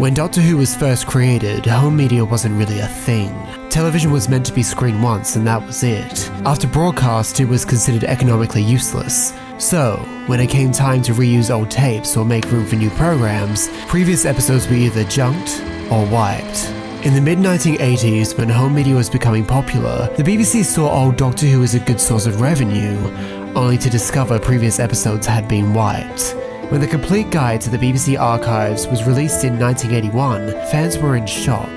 When Doctor Who was first created, home media wasn't really a thing. Television was meant to be screened once and that was it. After broadcast, it was considered economically useless. So, when it came time to reuse old tapes or make room for new programs, previous episodes were either junked or wiped. In the mid-1980s, when home media was becoming popular, the BBC saw old Doctor Who as a good source of revenue, only to discover previous episodes had been wiped. When the complete guide to the BBC archives was released in 1981, fans were in shock.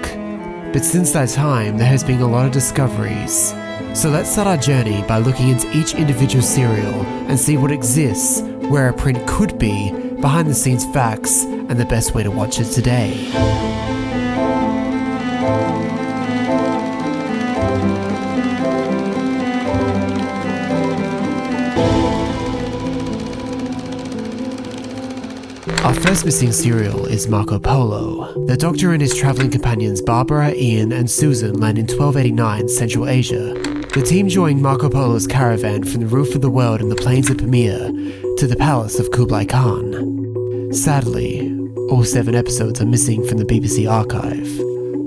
But since that time, there has been a lot of discoveries. So let's start our journey by looking into each individual serial and see what exists, where a print could be, behind the scenes facts, and the best way to watch it today. Our first missing serial is Marco Polo. The Doctor and his travelling companions Barbara, Ian and Susan land in 1289 Central Asia. The team joined Marco Polo's caravan from the roof of the world in the plains of Pamir to the palace of Kublai Khan. Sadly, all 7 episodes are missing from the BBC archive.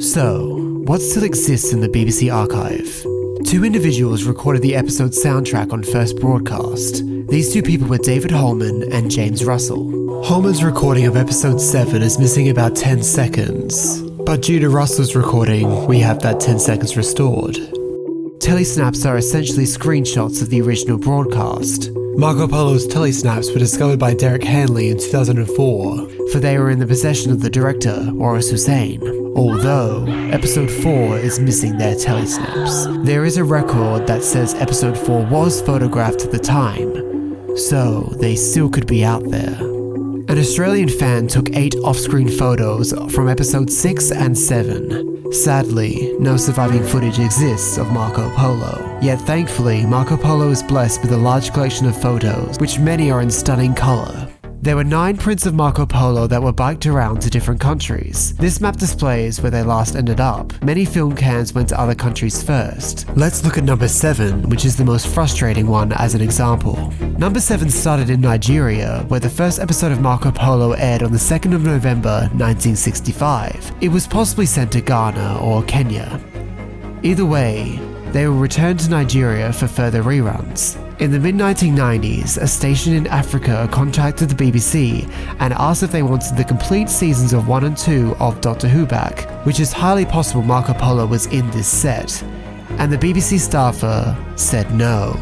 So, what still exists in the BBC archive? 2 individuals recorded the episode's soundtrack on first broadcast. These 2 people were David Holman and James Russell. Holman's recording of episode 7 is missing about 10 seconds, but due to Russell's recording, we have that 10 seconds restored. Tele-snaps are essentially screenshots of the original broadcast. Marco Polo's tele-snaps were discovered by Derek Hanley in 2004, for they were in the possession of the director, Oris Hussein. Although, episode 4 is missing their tele-snaps. There is a record that says episode 4 was photographed at the time, so they still could be out there. An Australian fan took 8 off-screen photos from episodes 6 and 7. Sadly, no surviving footage exists of Marco Polo. Yet thankfully, Marco Polo is blessed with a large collection of photos, which many are in stunning colour. There were 9 prints of Marco Polo that were biked around to different countries. This map displays where they last ended up. Many film cans went to other countries first. Let's look at number 7, which is the most frustrating one as an example. Number 7 started in Nigeria, where the first episode of Marco Polo aired on the 2nd of November 1965. It was possibly sent to Ghana or Kenya. Either way, they were returned to Nigeria for further reruns. In the mid-1990s, a station in Africa contacted the BBC and asked if they wanted the complete seasons of 1 and 2 of Doctor Who back, which is highly possible Marco Polo was in this set, and the BBC staffer said no.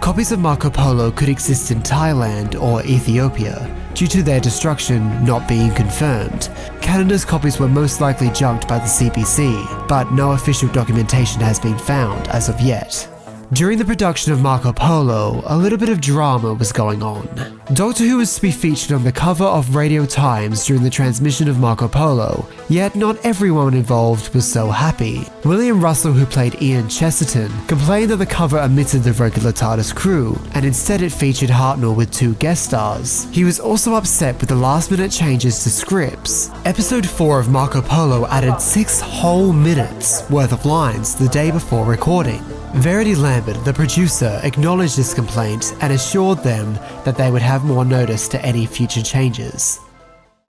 Copies of Marco Polo could exist in Thailand or Ethiopia, due to their destruction not being confirmed. Canada's copies were most likely junked by the CBC, but no official documentation has been found as of yet. During the production of Marco Polo, a little bit of drama was going on. Doctor Who was to be featured on the cover of Radio Times during the transmission of Marco Polo, yet not everyone involved was so happy. William Russell, who played Ian Chesterton, complained that the cover omitted the regular TARDIS crew, and instead it featured Hartnell with 2 guest stars. He was also upset with the last-minute changes to scripts. Episode 4 of Marco Polo added 6 whole minutes worth of lines the day before recording. Verity Lambert, the producer, acknowledged this complaint and assured them that they would have more notice to any future changes.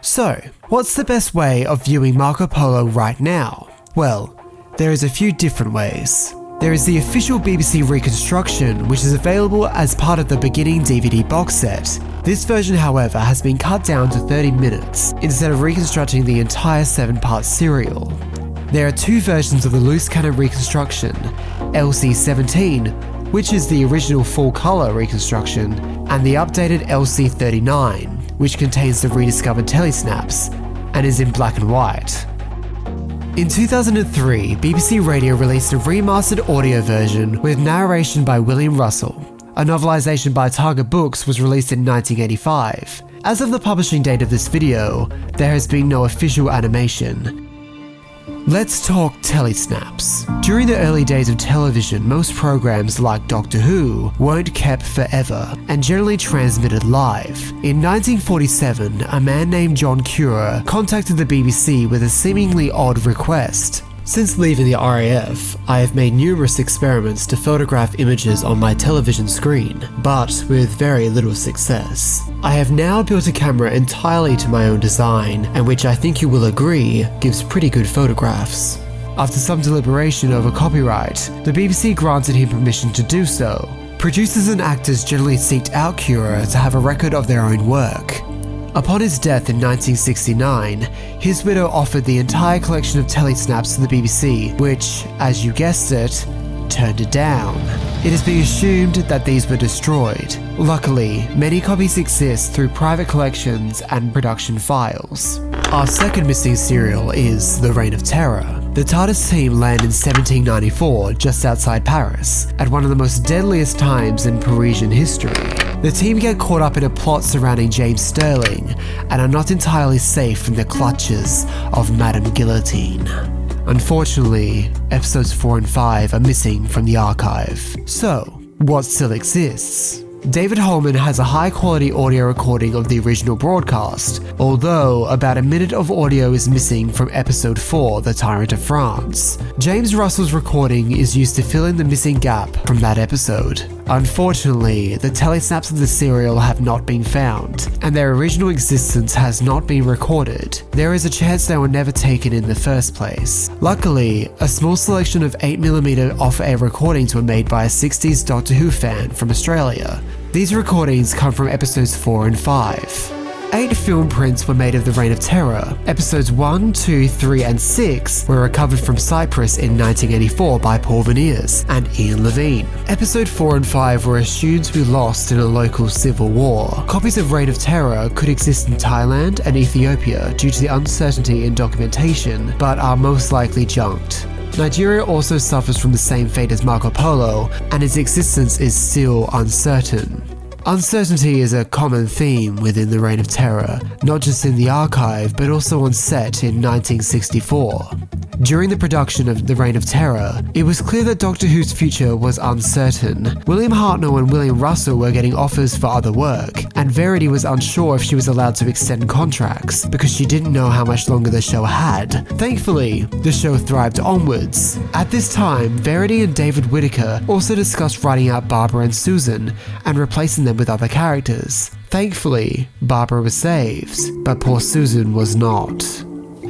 So, what's the best way of viewing Marco Polo right now? Well, there is a few different ways. There is the official BBC reconstruction, which is available as part of the beginning DVD box set. This version, however, has been cut down to 30 minutes, instead of reconstructing the entire 7-part serial. There are 2 versions of the loose cannon reconstruction, LC-17, which is the original full-colour reconstruction, and the updated LC-39, which contains the rediscovered tele-snaps, and is in black and white. In 2003, BBC Radio released a remastered audio version with narration by William Russell. A novelisation by Target Books was released in 1985. As of the publishing date of this video, there has been no official animation. Let's talk tele-snaps. During the early days of television, most programs like Doctor Who weren't kept forever and generally transmitted live. In 1947, a man named John Cura contacted the BBC with a seemingly odd request. Since leaving the RAF, I have made numerous experiments to photograph images on my television screen, but with very little success. I have now built a camera entirely to my own design, and which I think you will agree gives pretty good photographs. After some deliberation over copyright, the BBC granted him permission to do so. Producers and actors generally seeked out Cura to have a record of their own work. Upon his death in 1969, his widow offered the entire collection of tele-snaps to the BBC, which, as you guessed it, turned it down. It has been assumed that these were destroyed. Luckily, many copies exist through private collections and production files. Our second missing serial is The Reign of Terror. The TARDIS team land in 1794 just outside Paris, at one of the most deadliest times in Parisian history. The team get caught up in a plot surrounding James Sterling and are not entirely safe from the clutches of Madame Guillotine. Unfortunately, episodes 4 and 5 are missing from the archive. So, what still exists? David Holman has a high-quality audio recording of the original broadcast, although about a minute of audio is missing from episode 4, The Tyrant of France. James Russell's recording is used to fill in the missing gap from that episode. Unfortunately, the tele-snaps of the serial have not been found, and their original existence has not been recorded. There is a chance they were never taken in the first place. Luckily, a small selection of 8mm off-air recordings were made by a 60s Doctor Who fan from Australia. These recordings come from episodes 4 and 5. 8 film prints were made of The Reign of Terror. Episodes 1, 2, 3 and 6 were recovered from Cyprus in 1984 by Paul Veneers and Ian Levine. Episode 4 and 5 were assumed to be lost in a local civil war. Copies of Reign of Terror could exist in Thailand and Ethiopia due to the uncertainty in documentation, but are most likely junked. Nigeria also suffers from the same fate as Marco Polo, and its existence is still uncertain. Uncertainty is a common theme within The Reign of Terror, not just in the archive, but also on set in 1964. During the production of The Reign of Terror, it was clear that Doctor Who's future was uncertain. William Hartnell and William Russell were getting offers for other work, and Verity was unsure if she was allowed to extend contracts, because she didn't know how much longer the show had. Thankfully, the show thrived onwards. At this time, Verity and David Whittaker also discussed writing out Barbara and Susan, and replacing them with other characters. Thankfully, Barbara was saved, but poor Susan was not.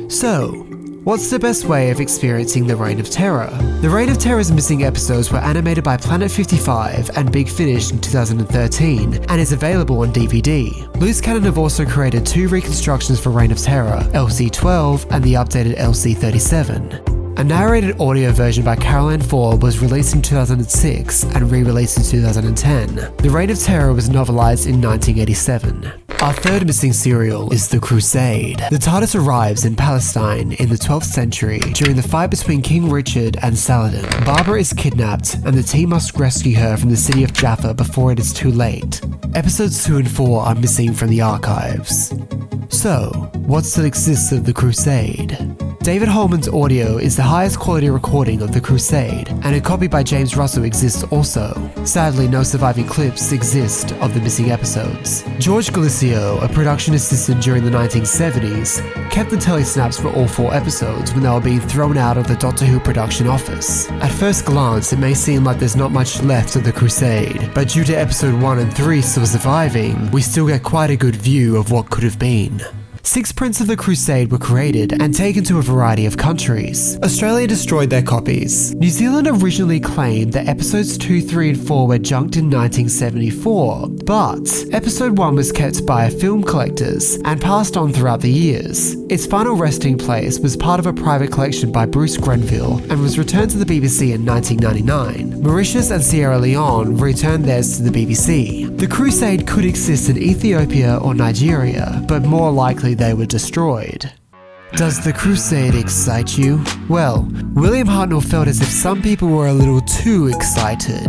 So, what's the best way of experiencing The Reign of Terror? The Reign of Terror's missing episodes were animated by Planet 55 and Big Finish in 2013 and is available on DVD. Loose Cannon have also created 2 reconstructions for Reign of Terror, LC-12 and the updated LC-37. A narrated audio version by Caroline Ford was released in 2006 and re-released in 2010. The Reign of Terror was novelized in 1987. Our third missing serial is The Crusade. The TARDIS arrives in Palestine in the 12th century during the fight between King Richard and Saladin. Barbara is kidnapped and the team must rescue her from the city of Jaffa before it is too late. Episodes 2 and 4 are missing from the archives. So, what still exists of The Crusade? David Holman's audio is the highest quality recording of The Crusade, and a copy by James Russell exists also. Sadly, no surviving clips exist of the missing episodes. George Galicio, a production assistant during the 1970s, kept the tele-snaps for all 4 episodes when they were being thrown out of the Doctor Who production office. At first glance, it may seem like there's not much left of The Crusade, but due to episode 1 and 3 still surviving, we still get quite a good view of what could have been. 6 prints of The Crusade were created and taken to a variety of countries. Australia destroyed their copies. New Zealand originally claimed that episodes 2, 3 and 4 were junked in 1974, but episode 1 was kept by film collectors and passed on throughout the years. Its final resting place was part of a private collection by Bruce Grenville and was returned to the BBC in 1999. Mauritius and Sierra Leone returned theirs to the BBC. The Crusade could exist in Ethiopia or Nigeria, but more likely they were destroyed. Does The Crusade excite you? Well, William Hartnell felt as if some people were a little too excited.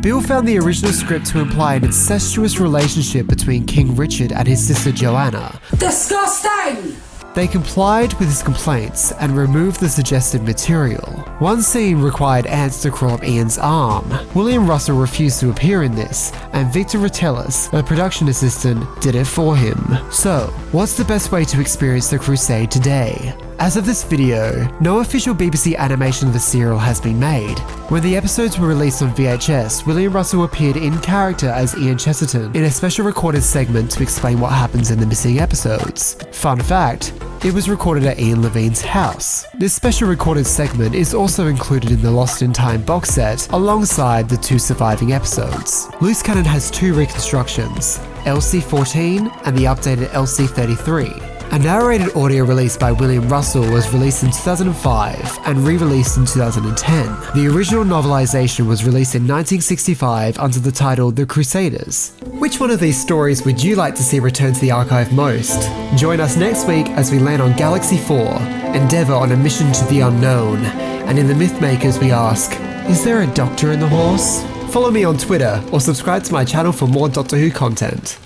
Bill found the original script to imply an incestuous relationship between King Richard and his sister Joanna. Disgusting! They complied with his complaints and removed the suggested material. One scene required ants to crawl up Ian's arm. William Russell refused to appear in this, and Victor Ratellis, a production assistant, did it for him. So, what's the best way to experience The Crusade today? As of this video, no official BBC animation of the serial has been made. When the episodes were released on VHS, William Russell appeared in character as Ian Chesterton in a special recorded segment to explain what happens in the missing episodes. Fun fact, it was recorded at Ian Levine's house. This special recorded segment is also included in the Lost in Time box set alongside the 2 surviving episodes. Loose Cannon has 2 reconstructions, LC-14 and the updated LC-33. A narrated audio release by William Russell was released in 2005 and re-released in 2010. The original novelization was released in 1965 under the title The Crusaders. Which one of these stories would you like to see return to the archive most? Join us next week as we land on Galaxy 4, endeavour on a mission to the unknown, and in the Mythmakers we ask, is there a doctor in the horse? Follow me on Twitter or subscribe to my channel for more Doctor Who content.